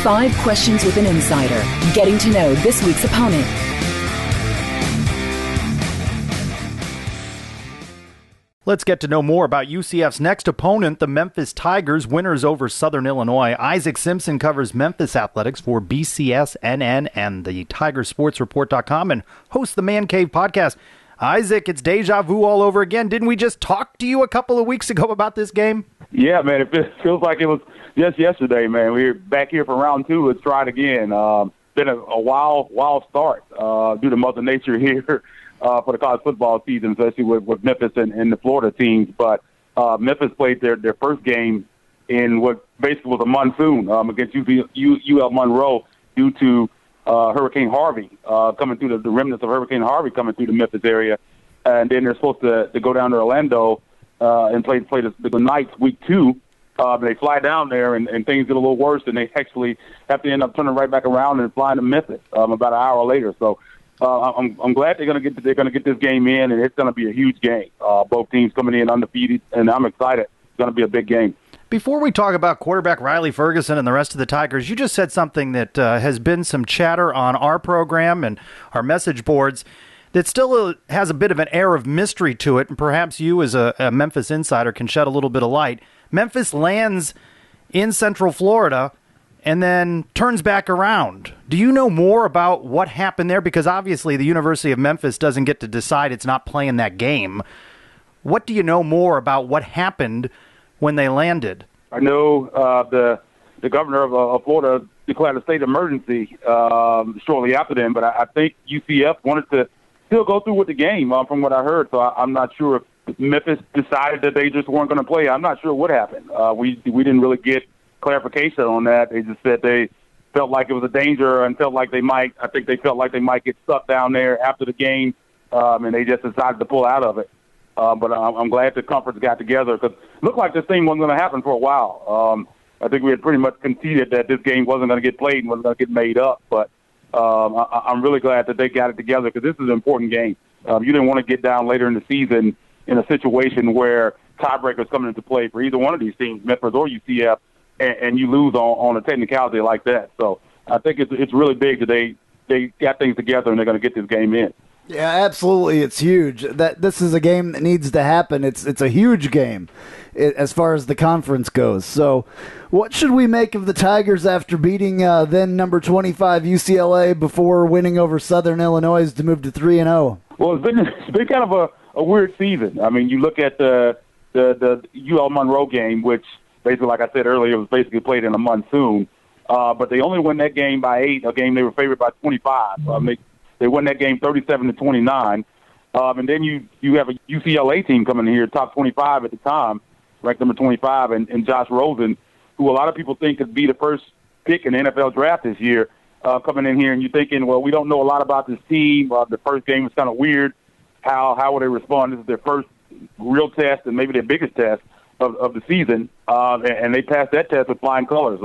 5 questions with an insider, getting to know this week's opponent. Let's get to know more about UCF's next opponent, the Memphis Tigers, winners over Southern Illinois. Isaac Simpson covers Memphis athletics for BCSNN and the TigerSportsReport.com and hosts the Man Cave podcast. Isaac, it's deja vu all over again. Didn't we just talk to you a couple of weeks ago about this game? Yeah, man, it feels like it was just yesterday, man. We're back here for round 2. Let's try it again. Been a wild start due to Mother Nature here. For the college football season, especially with Memphis and the Florida teams. But Memphis played their first game in what basically was a monsoon against UL Monroe due to Hurricane Harvey coming through the remnants of Hurricane Harvey coming through the Memphis area. And then they're supposed to go down to Orlando and play the Knights week 2. They fly down there and things get a little worse, and they actually have to end up turning right back around and flying to Memphis about an hour later. So I'm glad they're going to get this game in, and it's going to be a huge game. Both teams coming in undefeated, and I'm excited. It's going to be a big game. Before we talk about quarterback Riley Ferguson and the rest of the Tigers, you just said something that has been some chatter on our program and our message boards that still has a bit of an air of mystery to it, and perhaps you as a Memphis insider can shed a little bit of light. Memphis lands in Central Florida and then turns back around. Do you know more about what happened there? Because obviously the University of Memphis doesn't get to decide it's not playing that game. What do you know more about what happened when they landed? I know the governor of Florida declared a state of emergency shortly after them, but I think UCF wanted to still go through with the game from what I heard. So I'm not sure if Memphis decided that they just weren't going to play. I'm not sure what happened. We didn't really get clarification on that. They just said they felt like it was a danger and felt like they might get stuck down there after the game, and they just decided to pull out of it. But I'm glad the conference got together because it looked like this thing wasn't going to happen for a while. I think we had pretty much conceded that this game wasn't going to get played and wasn't going to get made up. But I'm really glad that they got it together because this is an important game. You didn't want to get down later in the season in a situation where tiebreakers coming into play for either one of these teams, Memphis or UCF, and you lose on a technicality like that. So I think it's really big that they got things together and they're going to get this game in. Yeah, absolutely. It's huge. This is a game that needs to happen. It's a huge game as far as the conference goes. So what should we make of the Tigers after beating then number 25 UCLA before winning over Southern Illinois to move to 3-0? Well, it's been kind of a weird season. I mean, you look at the UL Monroe game, which basically, like I said earlier, it was basically played in a monsoon. But they only won that game by 8, a game they were favored by 25. They won that game 37-29. And then you have a UCLA team coming in here, top 25 at the time, ranked number 25, and Josh Rosen, who a lot of people think could be the first pick in the NFL draft this year, coming in here. And you're thinking, well, we don't know a lot about this team. The first game was kind of weird. How will they respond? This is their first real test and maybe their biggest test of the season. And they passed that test with flying colors.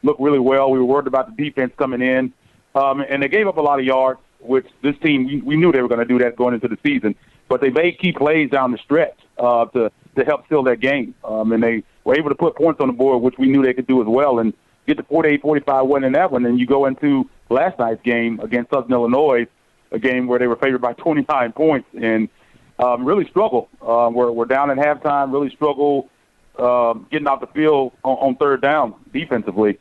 Looked really well. We were worried about the defense coming in. And they gave up a lot of yards, which this team, we knew they were going to do that going into the season. But they made key plays down the stretch to help seal that game. And they were able to put points on the board, which we knew they could do as well, and get the 48-45 win in that one. And you go into last night's game against Southern Illinois, a game where they were favored by 29 points, and really struggle. We're down at halftime, really struggle getting off the field on third down defensively.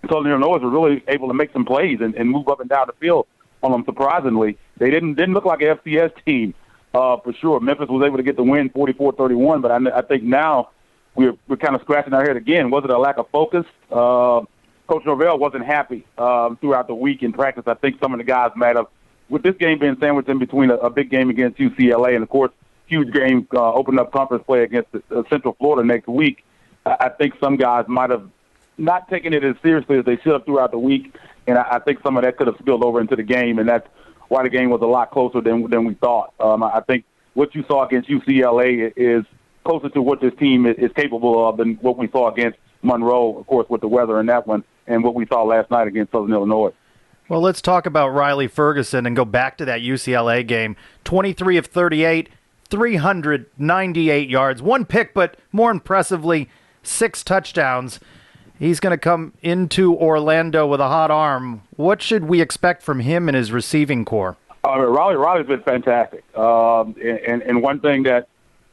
Southern Illinois were really able to make some plays and move up and down the field on them, surprisingly. They didn't look like an FCS team for sure. Memphis was able to get the win 44-31, but I think now we're kind of scratching our head again. Was it a lack of focus? Coach Norvell wasn't happy throughout the week in practice. I think some of the guys might have, with this game being sandwiched in between a big game against UCLA and, of course, huge game opening up conference play against Central Florida next week, I think some guys might have not taken it as seriously as they should have throughout the week, and I think some of that could have spilled over into the game, and that's why the game was a lot closer than we thought. I think what you saw against UCLA is closer to what this team is capable of than what we saw against Monroe, of course, with the weather in that one, and what we saw last night against Southern Illinois. Well, let's talk about Riley Ferguson and go back to that UCLA game. 23 of 38, 398 yards, one pick, but more impressively, 6 touchdowns. He's going to come into Orlando with a hot arm. What should we expect from him and his receiving core? Raleigh's been fantastic. And one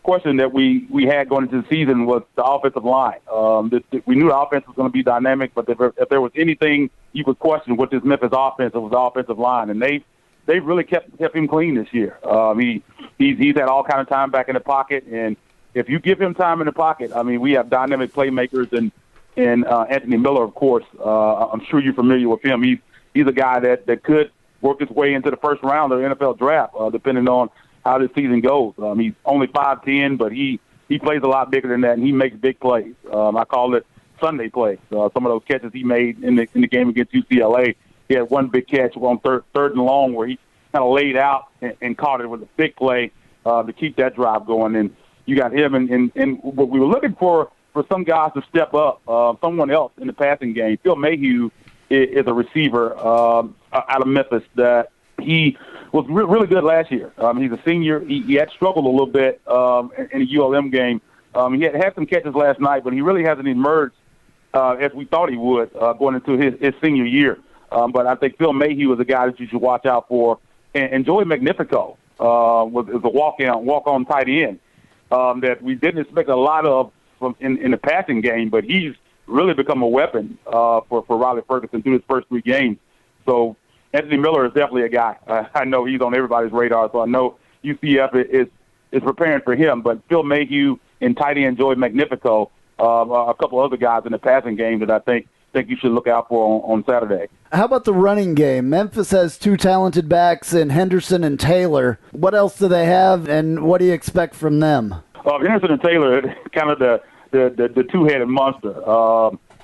question that we had going into the season was the offensive line. We knew the offense was going to be dynamic, but if there was anything you could question with this Memphis offense, it was the offensive line. And they've really kept him clean this year. He's had all kind of time back in the pocket, and if you give him time in the pocket, I mean, we have dynamic playmakers and Anthony Miller, of course. I'm sure you're familiar with him. He's a guy that could work his way into the first round of the NFL draft, depending on how this season goes. He's only 5'10", but he plays a lot bigger than that, and he makes big plays. I call it Sunday plays. Some of those catches he made in the game against UCLA, he had one big catch on third and long where he kind of laid out and caught it with a big play to keep that drive going. And you got him, and what we were looking for some guys to step up, someone else in the passing game. Phil Mayhew is a receiver out of Memphis that he was really good last year. He's a senior. He had struggled a little bit in the ULM game. He had some catches last night, but he really hasn't emerged as we thought he would going into his senior year. But I think Phil Mayhew is a guy that you should watch out for. And Joey Magnifico was a walk-on tight end that we didn't expect a lot of in the passing game, but he's really become a weapon for Riley Ferguson through his first 3 games. So Anthony Miller is definitely a guy. I know he's on everybody's radar, so I know UCF is preparing for him. But Phil Mayhew and tight end Joey Magnifico, a couple other guys in the passing game that I think you should look out for on Saturday. How about the running game? Memphis has 2 talented backs in Henderson and Taylor. What else do they have, and what do you expect from them? Henderson and Taylor, kind of the two-headed monster.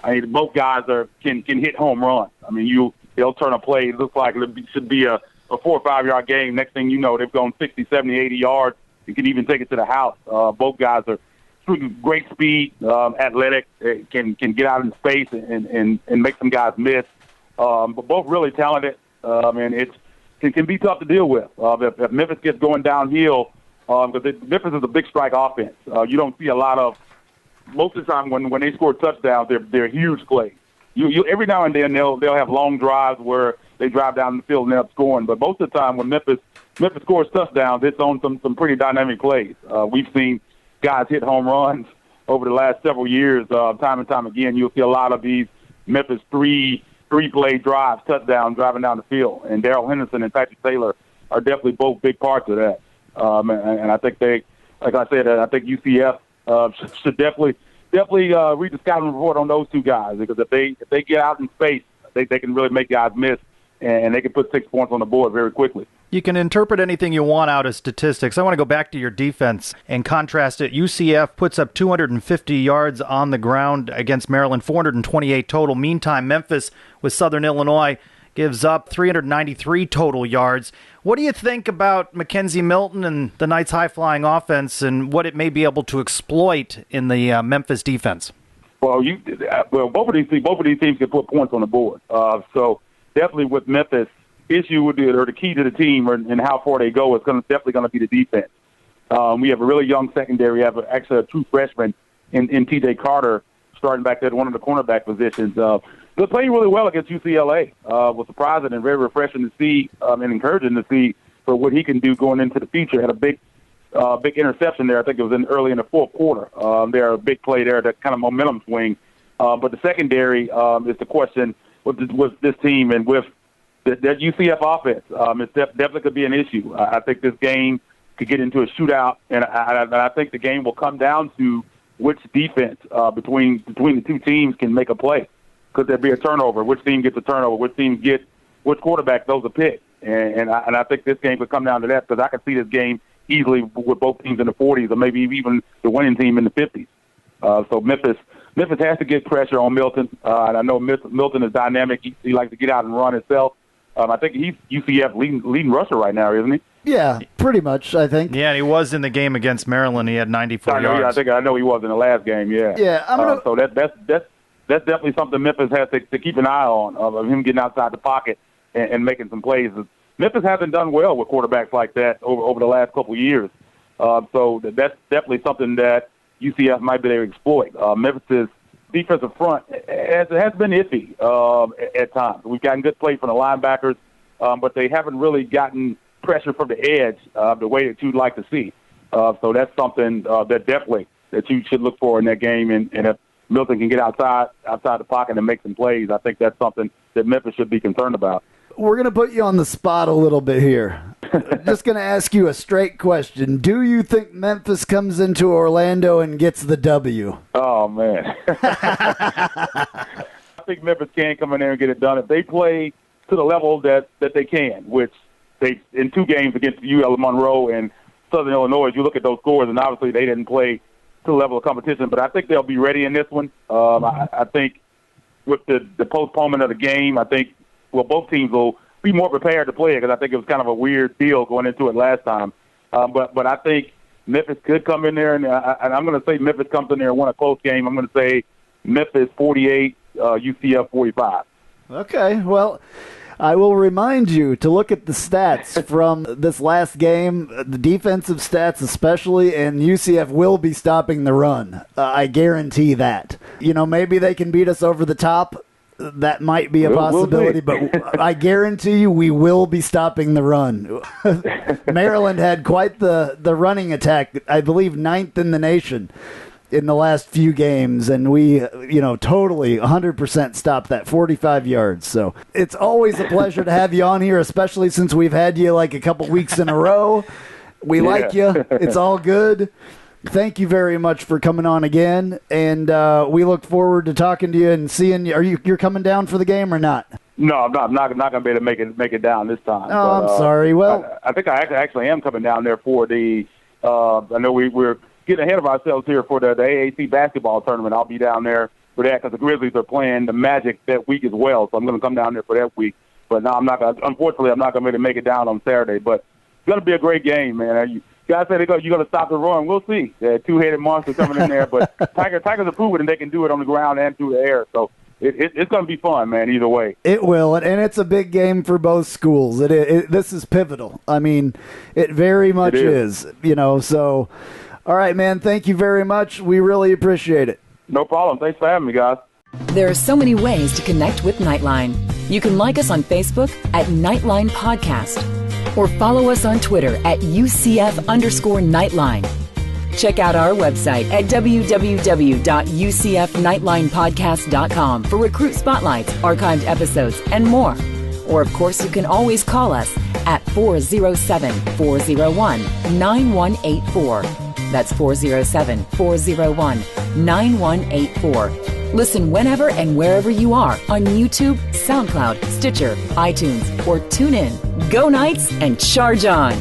I mean, both guys can hit home runs. I mean, they'll turn a play. It looks like it should be a 4 or 5 yard game. Next thing you know, they've gone 60, 70, 80 yards. You can even take it to the house. Both guys are great speed, athletic, can get out in space and make some guys miss. But both really talented, and it can be tough to deal with. If Memphis gets going downhill, because Memphis is a big strike offense. You don't see a lot of. Most of the time when they score touchdowns, they're huge plays. You every now and then they'll have long drives where they drive down the field and end up scoring. But most of the time when Memphis scores touchdowns, it's on some pretty dynamic plays. We've seen guys hit home runs over the last several years, time and time again. You'll see a lot of these Memphis three-play drives, touchdowns, driving down the field. And Darrell Henderson and Patrick Taylor are definitely both big parts of that. And I think like I said, I think UCF should definitely read the scouting report on those 2 guys, because if they get out in space, they can really make guys miss, and they can put 6 points on the board very quickly. You can interpret anything you want out of statistics. I want to go back to your defense and contrast it. UCF puts up 250 yards on the ground against Maryland, 428 total. Meantime, Memphis with Southern Illinois gives up 393 total yards. What do you think about Mackenzie Milton and the Knights' high-flying offense and what it may be able to exploit in the Memphis defense? Well, both of these teams can put points on the board. So definitely with Memphis, issue the key to the team and how far they go is definitely going to be the defense. We have a really young secondary. We have actually a true freshman in T.J. Carter starting back there at one of the cornerback positions. They're playing really well against UCLA. Was surprising and very refreshing to see and encouraging to see for what he can do going into the future. Had a big interception there. I think it was early in the 4th quarter. There a big play there, that kind of momentum swing. But the secondary is the question with this team and with that UCF offense. It definitely could be an issue. I think this game could get into a shootout, and I think the game will come down to which defense between the 2 teams can make a play. Could there be a turnover? Which team gets a turnover? Which quarterback throws a pick? And I think this game could come down to that, because I could see this game easily with both teams in the 40s or maybe even the winning team in the 50s. So Memphis has to get pressure on Milton. And I know Milton is dynamic. He likes to get out and run himself. I think he's UCF leading rusher right now, isn't he? Yeah, pretty much, I think. Yeah, and he was in the game against Maryland. He had 94 yards. I know he was in the last game, yeah. Yeah, so that's definitely something Memphis has to keep an eye on, of him getting outside the pocket and making some plays. Memphis hasn't done well with quarterbacks like that over the last couple of years. So that's definitely something that UCF might be able to exploit. Memphis defensive front has been iffy at times. We've gotten good play from the linebackers, but they haven't really gotten pressure from the edge the way that you'd like to see. So that's something that you should look for in that game. And if Milton can get outside the pocket and make some plays, I think that's something that Memphis should be concerned about. We're going to put you on the spot a little bit here. Just going to ask you a straight question. Do you think Memphis comes into Orlando and gets the W? Oh, man. I think Memphis can come in there and get it done. If they play to the level that they can, which they in 2 games against UL Monroe and Southern Illinois, you look at those scores, and obviously they didn't play to the level of competition. But I think they'll be ready in this one. I think with the postponement of the game, I think both teams will be more prepared to play it because I think it was kind of a weird deal going into it last time. But I think Memphis could come in there, and I'm going to say Memphis comes in there and win a close game. I'm going to say Memphis 48, UCF 45. Okay, well, I will remind you to look at the stats from this last game, the defensive stats especially, and UCF will be stopping the run. I guarantee that. Maybe they can beat us over the top. That might be a possibility, but I guarantee you we will be stopping the run. Maryland had quite the running attack, I believe 9th in the nation in the last few games, and we, totally 100% stopped that 45 yards. So it's always a pleasure to have you on here, especially since we've had you like a couple weeks in a row. We like you. It's all good. Thank you very much for coming on again, and we look forward to talking to you and seeing you. You're coming down for the game or not? No, I'm not going to be able to make it down this time. Oh, I'm sorry. Well, I think I actually am coming down there for the. I know we're getting ahead of ourselves here for the AAC basketball tournament. I'll be down there for that because the Grizzlies are playing the Magic that week as well, so I'm going to come down there for that week. But no, unfortunately, I'm not going to be able to make it down on Saturday. But it's going to be a great game, man. Guys say you're going to stop the run. We'll see. Two-headed monster coming in there, but Tigers have proven and they can do it on the ground and through the air. So it's going to be fun, man. Either way, it will, and it's a big game for both schools. This is pivotal. I mean, it very much is. So, all right, man. Thank you very much. We really appreciate it. No problem. Thanks for having me, guys. There are so many ways to connect with Knightline. You can like us on Facebook at Knightline Podcast, or follow us on Twitter at UCF_Knightline. Check out our website at www.ucfknightlinepodcast.com for recruit spotlights, archived episodes, and more. Or, of course, you can always call us at 407-401-9184. That's 407-401-9184. Listen whenever and wherever you are on YouTube, SoundCloud, Stitcher, iTunes, or TuneIn. Go Knights and charge on!